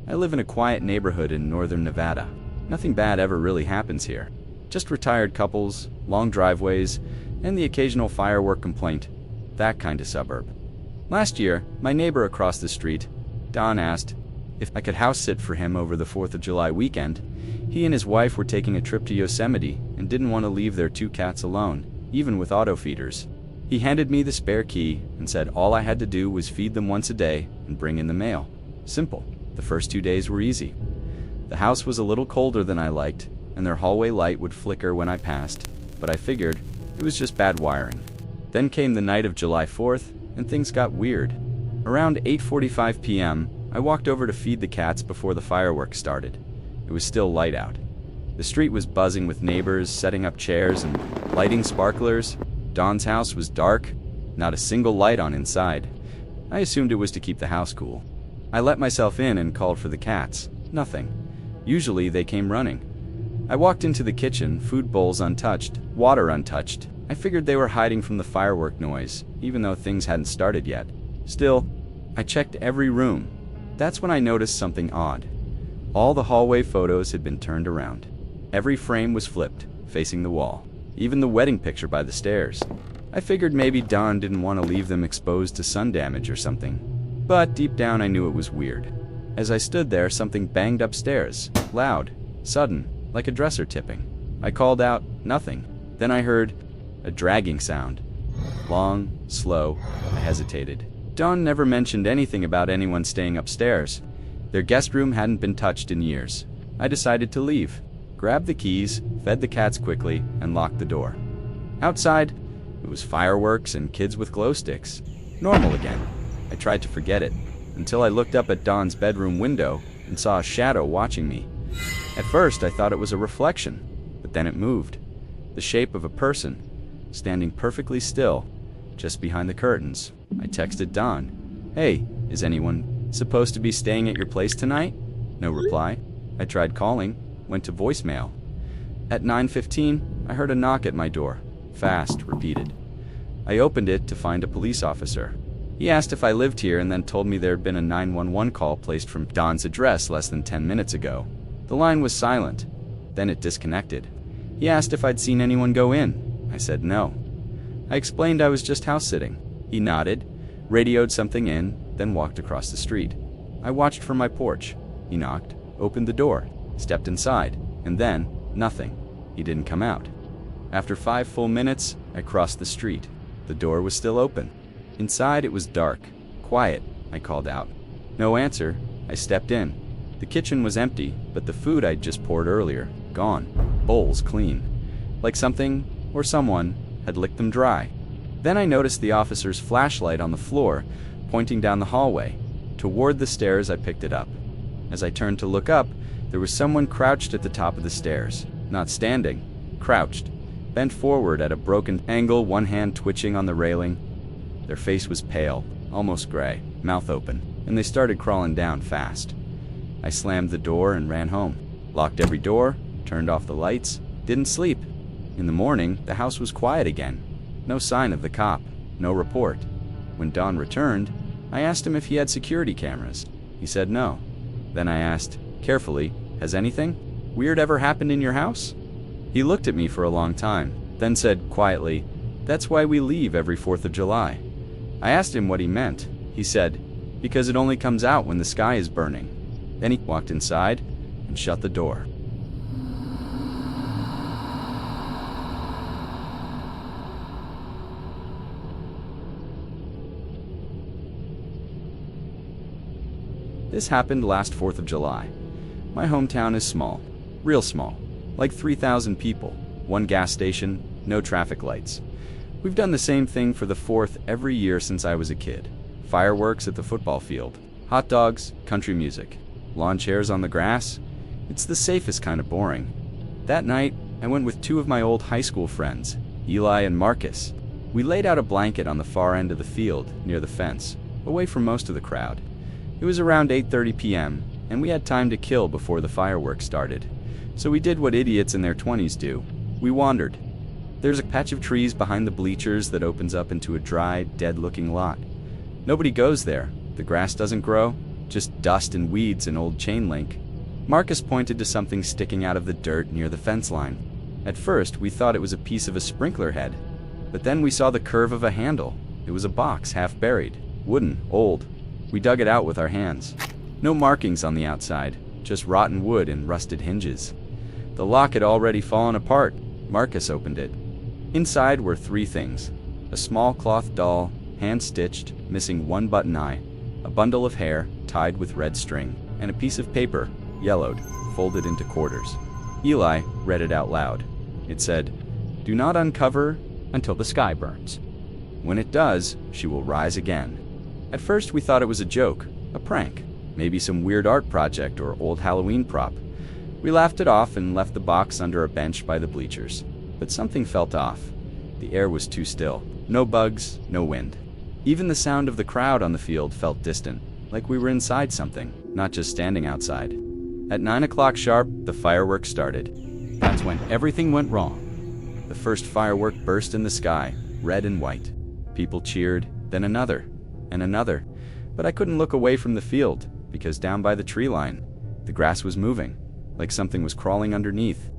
I live in a quiet neighborhood in northern Nevada. Nothing bad ever really happens here. Just retired couples, long driveways, and the occasional firework complaint. That kind of suburb. Last year, my neighbor across the street, Don, asked if I could house sit for him over the 4th of July weekend. He and his wife were taking a trip to Yosemite and didn't want to leave their 2 cats alone, even with auto feeders. He handed me the spare key and said all I had to do was feed them once a day and bring in the mail. Simple. The first 2 days were easy. The house was a little colder than I liked, and their hallway light would flicker when I passed, but I figured it was just bad wiring. Then came the night of July 4th, and things got weird. Around 8:45 p.m., I walked over to feed the cats before the fireworks started. It was still light out. The street was buzzing with neighbors setting up chairs and lighting sparklers. Don's house was dark, not a single light on inside. I assumed it was to keep the house cool. I let myself in and called for the cats. Nothing. Usually they came running. I walked into the kitchen, food bowls untouched, water untouched. I figured they were hiding from the firework noise, even though things hadn't started yet. Still, I checked every room. That's when I noticed something odd. All the hallway photos had been turned around. Every frame was flipped, facing the wall. Even the wedding picture by the stairs. I figured maybe Don didn't want to leave them exposed to sun damage or something. But deep down I knew it was weird. As I stood there, something banged upstairs. Loud, sudden, like a dresser tipping. I called out, nothing. Then I heard a dragging sound. Long, slow. I hesitated. Don never mentioned anything about anyone staying upstairs. Their guest room hadn't been touched in years. I decided to leave, grabbed the keys, fed the cats quickly, and locked the door. Outside, it was fireworks and kids with glow sticks. Normal again. I tried to forget it, until I looked up at Don's bedroom window and saw a shadow watching me. At first, I thought it was a reflection, but then it moved. The shape of a person, standing perfectly still, just behind the curtains. I texted Don, "Hey, is anyone supposed to be staying at your place tonight?" No reply. I tried calling, went to voicemail. At 9:15, I heard a knock at my door. Fast, repeated. I opened it to find a police officer. He asked if I lived here and then told me there had been a 911 call placed from Don's address less than 10 minutes ago. The line was silent. Then it disconnected. He asked if I'd seen anyone go in. I said no. I explained I was just house sitting. He nodded, radioed something in, then walked across the street. I watched from my porch. He knocked, opened the door, stepped inside, and then, nothing. He didn't come out. After 5 full minutes, I crossed the street. The door was still open. Inside it was dark, quiet. I called out. No answer. I stepped in. The kitchen was empty, but the food I'd just poured earlier, gone. Bowls clean. Like something, or someone, had licked them dry. Then I noticed the officer's flashlight on the floor, pointing down the hallway. Toward the stairs, I picked it up. As I turned to look up, there was someone crouched at the top of the stairs. Not standing, crouched, bent forward at a broken angle, one hand twitching on the railing. Their face was pale, almost gray, mouth open, and they started crawling down fast. I slammed the door and ran home. Locked every door, turned off the lights, didn't sleep. In the morning, the house was quiet again. No sign of the cop, no report. When Don returned, I asked him if he had security cameras. He said no. Then I asked, carefully, has anything weird ever happened in your house? He looked at me for a long time, then said quietly, that's why we leave every 4th of July. I asked him what he meant. He said, because it only comes out when the sky is burning. Then he walked inside and shut the door. This happened last 4th of July. My hometown is small, real small, like 3,000 people, 1 gas station, no traffic lights. We've done the same thing for the 4th every year since I was a kid. Fireworks at the football field, hot dogs, country music, lawn chairs on the grass. It's the safest kind of boring. That night, I went with 2 of my old high school friends, Eli and Marcus. We laid out a blanket on the far end of the field, near the fence, away from most of the crowd. It was around 8:30 p.m., and we had time to kill before the fireworks started. So we did what idiots in their 20s do. We wandered. There's a patch of trees behind the bleachers that opens up into a dry, dead-looking lot. Nobody goes there. The grass doesn't grow, just dust and weeds and old chain link. Marcus pointed to something sticking out of the dirt near the fence line. At first, we thought it was a piece of a sprinkler head, but then we saw the curve of a handle. It was a box half buried, wooden, old. We dug it out with our hands. No markings on the outside, just rotten wood and rusted hinges. The lock had already fallen apart. Marcus opened it. Inside were 3 things: a small cloth doll, hand-stitched, missing one button eye, a bundle of hair tied with red string, and a piece of paper, yellowed, folded into quarters. Eli read it out loud. It said, "Do not uncover until the sky burns. When it does, she will rise again." At first we thought it was a joke, a prank, maybe some weird art project or old Halloween prop. We laughed it off and left the box under a bench by the bleachers. But something felt off. The air was too still. No bugs, no wind. Even the sound of the crowd on the field felt distant, like we were inside something, not just standing outside. At 9 o'clock sharp, the fireworks started. That's when everything went wrong. The first firework burst in the sky, red and white. People cheered, then another, and another. But I couldn't look away from the field, because down by the tree line, the grass was moving, like something was crawling underneath.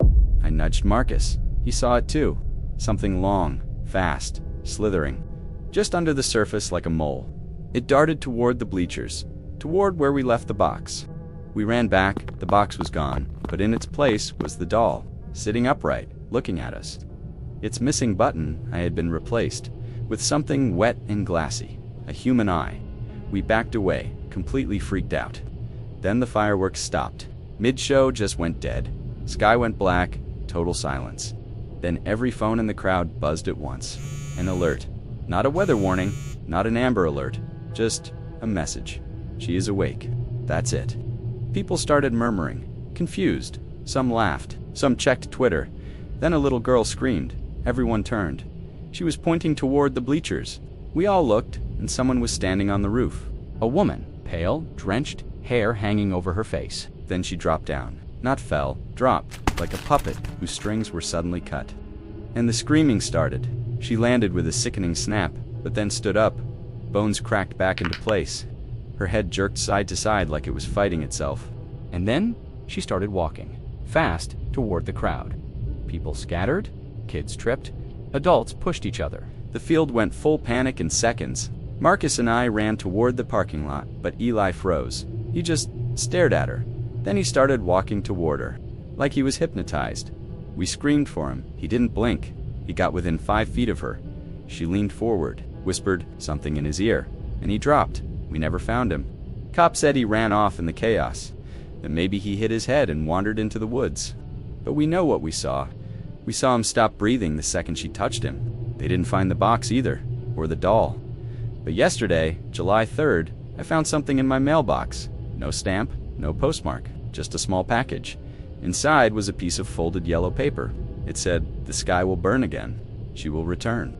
I nudged Marcus. He saw it too. Something long, fast, slithering, just under the surface like a mole. It darted toward the bleachers, toward where we left the box. We ran back. The box was gone, but in its place was the doll, sitting upright, looking at us. Its missing button had been replaced with something wet and glassy, a human eye. We backed away, completely freaked out. Then the fireworks stopped. Mid-show just went dead. Sky went black, total silence. Then every phone in the crowd buzzed at once. An alert. Not a weather warning, not an Amber Alert, just a message. She is awake. That's it. People started murmuring, confused. Some laughed, some checked Twitter. Then a little girl screamed. Everyone turned. She was pointing toward the bleachers. We all looked, and someone was standing on the roof. A woman, pale, drenched, hair hanging over her face. Then she dropped down. Not fell, dropped, like a puppet whose strings were suddenly cut. And the screaming started. She landed with a sickening snap, but then stood up. Bones cracked back into place. Her head jerked side to side like it was fighting itself. And then she started walking, fast, toward the crowd. People scattered, kids tripped, adults pushed each other. The field went full panic in seconds. Marcus and I ran toward the parking lot, but Eli froze. He just stared at her. Then he started walking toward her, like he was hypnotized. We screamed for him. He didn't blink. He got within 5 feet of her. She leaned forward, whispered something in his ear, and he dropped. We never found him. Cop said he ran off in the chaos, that maybe he hit his head and wandered into the woods. But we know what we saw. We saw him stop breathing the second she touched him. They didn't find the box either, or the doll. But yesterday, July 3rd, I found something in my mailbox. No stamp, no postmark, just a small package. Inside was a piece of folded yellow paper. It said, "The sky will burn again. She will return."